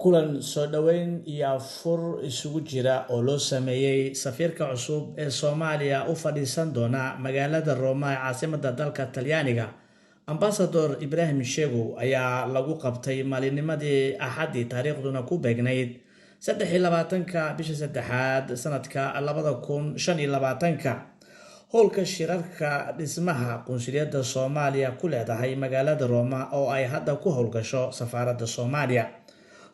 kulan soo dhaweyn iyo fur isugu jira oo loo sameeyay safiirka cusub ee Soomaaliya u fadhiisan doona magaalada Roma ee caasimadda dalka Talyaaniga. Ambassador Ibrahim Sheego ayaa lagu qabtay maalinimadii Axadii taariikhduna ku beegnayd 23 bisha saddexaad sanadka 2025. howlka shirarka dhismaha qunsuliyadda Soomaaliya ku leedahay magaalada Roma oo ay hadda ku howlgasho safaaradda Soomaaliya.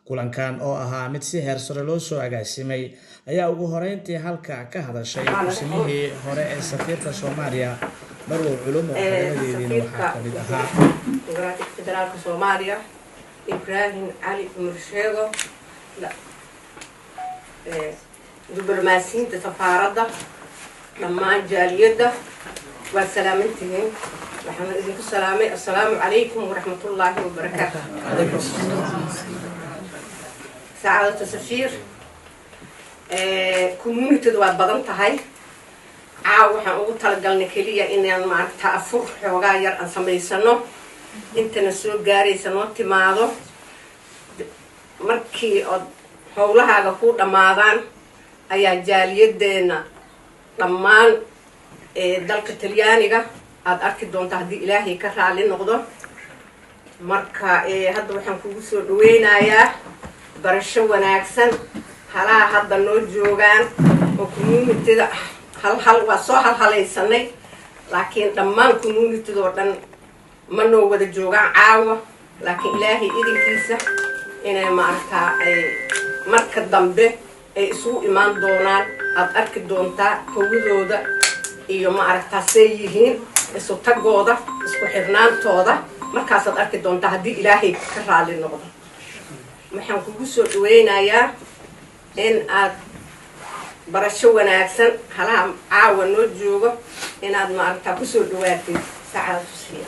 kulankan oo ahaa mid si heer sare loo soo agaasimay ayaa ugu horeyntii halka ka hadashay kusimihii hore ee safiirka Soomaaliya Marwo Culumo xeeladeedina waxaa ka mid ahaa federaalka Soomaaliya Ibrahim Ali Sheego diblomaasiyiinta safaaradda dhammaan jaaliyadda waa salaamantihiin waxaan idinku salaamay assalaamu calaykum waraxmatullaahi wabarakaatuh. سعادة السفير كوميونيتي waa badan tahay waxaan ugu talagalnay kaliya inaan maaragta afur xoogaa yar aan sameysano intana soo gaaraysa noo timaado markii howlahaaga ku dhamaadaan ayaa jaaliyadeena dhammaan dalka Talyaaniga aad arki doontaa haddii Ilaahay ka raali noqdo. marka hadda waxaan kugu soo dhaweynayaa barasho wanaagsan halaha hadda noo joogaan oo community-da hal waa soo halhalaysanay laakiin dhammaan community-da oo dhan ma noo wada joogaan caawa laakiin Ilaahay idinkiisa inay maaragtaa marka dambe ay isugu imaan doonaan aad arki doontaa howladooda iyo maaragtaa say yihiin isu tagooda isku xirnaantooda markaasaad arki doontaa haddii Ilaahay ka raali noqdo. waxaan kugu soo dhaweynayaa in aad barasho wanaagsan halaha caawa noo joogo inaad maaragtaa ku soo dhawaatid saacada tusiya.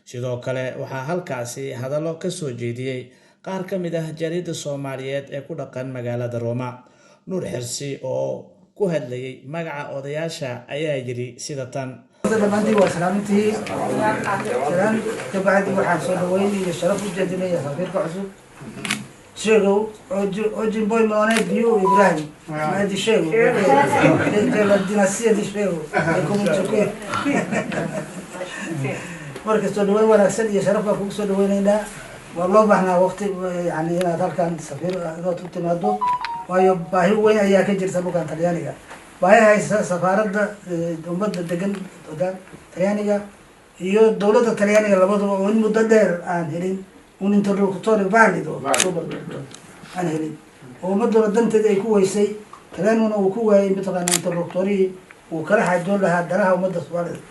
sidoo kale waxaa halkaasi hadallo ka soo jeediyay qaar ka mid ah jaaliyadda Soomaaliyeed ee ku dhaqan magaalada Roma. Nuur Xirsi oo ku hadlayay magaca odayaasha ayaa yiri sida tan دمانتي وسلامتي سلام تبعدي وحان صدويني الشرف الجديد يا صفيرك عصب شيغو اوجين بوي موناي بيو ابراهيم ما دي شيغو دي الديناسيه دي شيغو يكون تشكي مركز صدوين ولا سد يا شرف كوك صدوينينا والله بحنا وقت يعني انا كان سفير روت تمادو وايو باهي وين ايا كجيرتا بوكان طليانيga باهي سفارة ummadda degan Talyaaniga iyo dawladda Talyaaniga labadaba oo in muddo dheer aan helin un interlocutor valid aan helin oo ummadda danteeda ay ku weysay Talyaaniguna uu ku waayay midqaan interlocutori uu kala xajoon lahaa danaha ummadda Soomaaliyeed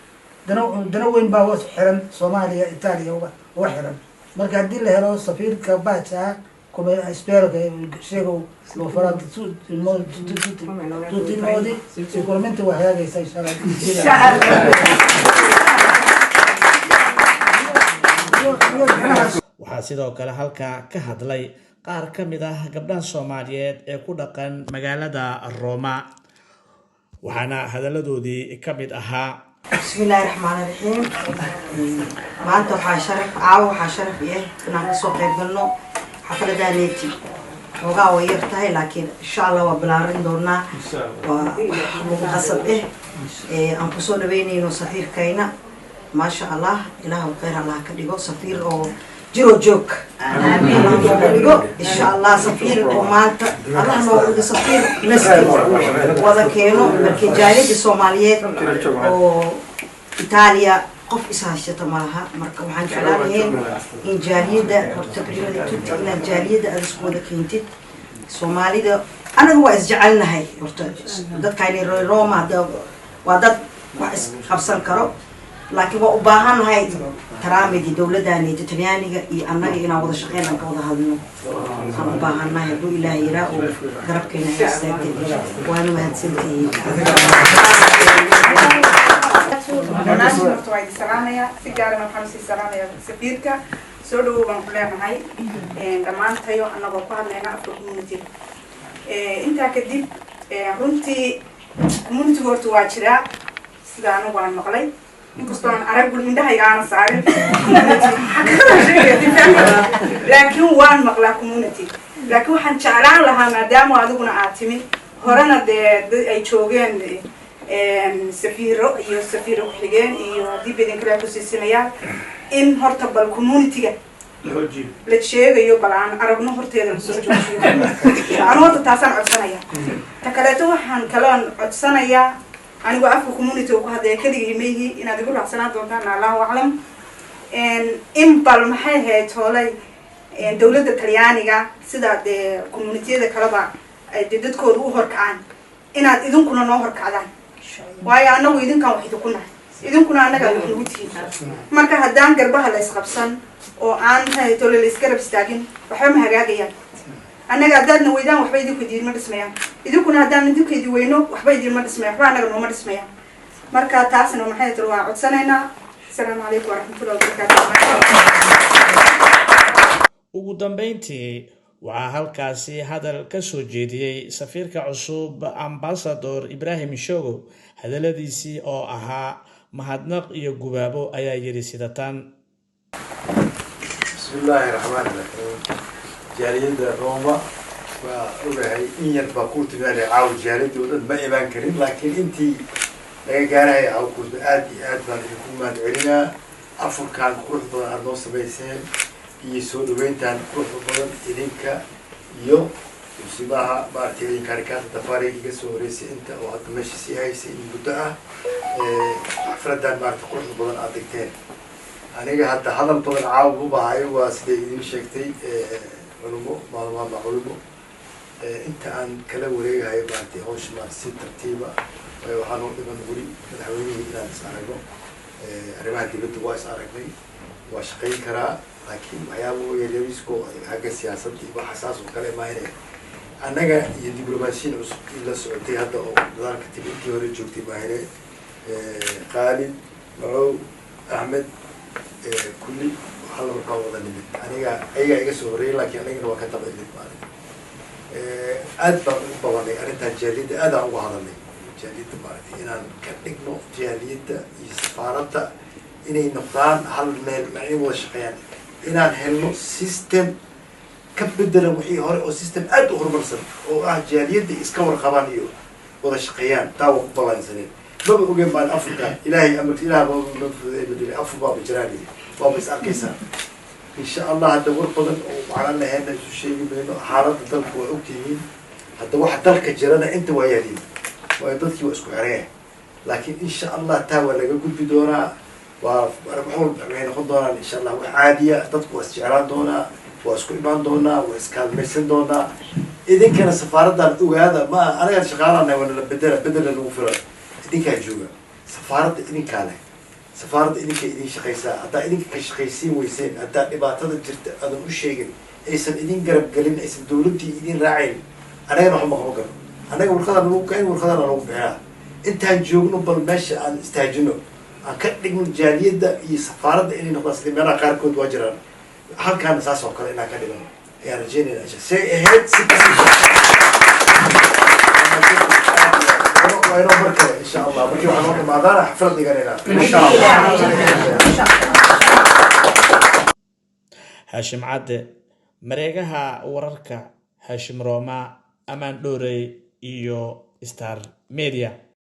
dana weyn baa was xiran Soomaaliya Italiya oo xiran marka hadii la helo safiirka baaca come spero che Sheego lo farà tutti i modi sicuramente waxaa ay say inshallah waxaa sidoo kale halka ka hadlay qaar ka mid ah gabdhaha Soomaaliyeed ee ku dhaqan magaalada Roma waxaana hadaladoodii ka mid ahaa bismillahir rahmanir rahiim maanta waxaa sharaf inaan ka soo qayb galno xafladaaneeti xogaa way yar tahay laakiin insha Allah waa bilaarin doonaa waa qasab aan ku soo dhaweynayno safiirkayna ma sha Allah ilaahu khayr Allah ka dhigo safiir oo jiro joog insha Allah safiir oo maanta Allah noo dhigo safiir wada keeno markii jaaliyadda Soomaaliyeed oo Italiya qof isaashata malaha marka waxaan jeclaanahay in jaaliyadda horta primada tuutina jaaliyadda aad isku wada keentid Soomaalida anagu waa isjecelnahay horta dadkayni Roma waa dad wax qabsan karo laakiin waa u baahanahay taraamidi dawladdaani Talyaaniga iyo annaga inaan wada shaqeyn ka wada hadno waxaan u baahanahay hadduu Ilaahay yaraa oo garabkeena haystaagay waana mahadsantihiin. الناس مرتوعي سلامية سجارة محمد سلامية سفيرك سولو بنقولها هاي كمان تيو أنا بقول لنا أفكاري أنت كديب runtii community horta waa jiraa sida anigu aan maqlay inkastoo aan arag indhahayga aana saarin laakiin waan maqlaa community laakiin waxaan jeclaan lahaa maadaama adiguna aad timi horena dee ay joogeen safiiro iyo safiiro ku-xigeen iyo haddii badan kale ku siisinayaan in horta bal community-ga la sheegayo bal aan aragno horteeda lasoo joojiyo anu horta taasaan codsanaya ta kaleeto waxaan kaloon codsanayaa anigoo afka community ku hadlaya keligii mayhi inaad igu raacsanaan doontaan allahu aclam in bal maxay ahayd hoolay dawladda talyaaniga sida dee communitiyada kaleba ay dee dadkooda u horkacaan inaad idinkuna noo horkacdaan waayo anagu idinkaan wax idinku nahay idinkuna annaga wax nagu tihiin marka haddaan garbaha la isqabsan oo aan maxay tole la isgarab istaagin waxba ma hagaagayaan annaga haddaadna weydaan waxba idinku idiinma dhismayaan idinkuna haddaan idinku idin weyno waxba idiinma dhismayaan waxba annaga nooma dhismayaan marka taasna maxay tole waan codsanaynaa asalaamu calaykum waraxmatullahi wabarakaatu ugu dambeyntii waxaa halkaasi hadal ka soo jeediyey safiirka cusub ambasador Ibrahim Shogo hadaladiisii oo ahaa mahadnaq iyo gubaabo ayaa yiri sida tan bismillaahi raxmaani raxiim jaaliyada Roma waa ogahay in yar baa ku timaanay caaw jaaliyadooda ma imaan karin laakiin intii laga gaaray cawkooda aad iyo aad baan idinku mahadcelinaa afurkaan qurux badan aad noo samayseen iyo soo dhaweyntaan qurux badan idinka iyo musibaha maartay idinka harkaata dafariga iga soo horeysay inta oo hadda meesha sii haysay in muddo ah xafladan maartay qurux badan aad dhigteen aniga hadda hadal badan caaw u bahayo waa siday idin sheegtay culumo maalmaha culumo inta aan kala wareegayo maartay hawsha maartay si tartiiba waxaan u dhiman guri madaxweynihii inaan is aragno arrimaha dibadda waa is aragnay waa shaqayn karaa laakiin waxyaaba yaryariisko xagga siyaasadda iyo waxa saas oo kale maahine annaga iyo diblomaasiyiin cusub in la socotay hadda oo dadaalka timi intii hore joogtay maahine Khalid Macow Ahmed kulli hal markaa wada nimid aniga ayaga iga soo horeeyay laakiin anigana waa ka daba imid maalin aad baan u badanay arrintan jaaliyadda aad aan uga hadalnay jaaliyadda maaragtay inaan ka dhigno jaaliyadda iyo safaaradda inay noqdaan hal meel inay wada shaqeeyaan inaan helno system ka bedelan wixii hore oo system aad u horumarsan oo ah jaaliyadda iska warqabaan iyo wada shaqeeyaan taa waa ku balansaneen maba ogeen baan Afrika ilaahay amarti ilaah baa noo beddelay afur baa jiraan waa is arkaysaa insha Allah hadda war badan oo macaan lahayn isu sheegi mayno xaaladda dalka waa ogtihiin hadda waxa dalka jirana inta waa yaaliin waa dadkii waa isku xireen laakiin insha Allah taa waa laga gudbi doonaa وأربعون بين خضرا إن شاء الله وعادية تطبق استعراض دونا واسكوبان دونا واسكالميسن دونا إذا كان السفارة هذا ما أنا شغال أنا ولا بدل الوفرة إذا كان جوا سفارة إذا كان سفارة إذا كان شخيصة أدا إذا كشخيصين ويسين أدا إبعاد جرت هذا مش شيء إيسن إذا قرب قلنا إيسن دولتي إذا راعين أنا أروح مخبر أنا أقول خذ نروح كين والخذ نروح بها أنت هنجوجنا بالمشي عن استهجنه أكيد من الجالية هي سفارة إني نقص لي مرة كاركود وجران هل كان أساسه كله إنها كلمة يا رجال الأشياء سيهد وين بركة إن شاء الله بركة وحنا مع ذا حفلة دقيقة إن شاء الله هاشم عاد مريجها ورركا هاشم روما أمان دوري إيو ستار ميديا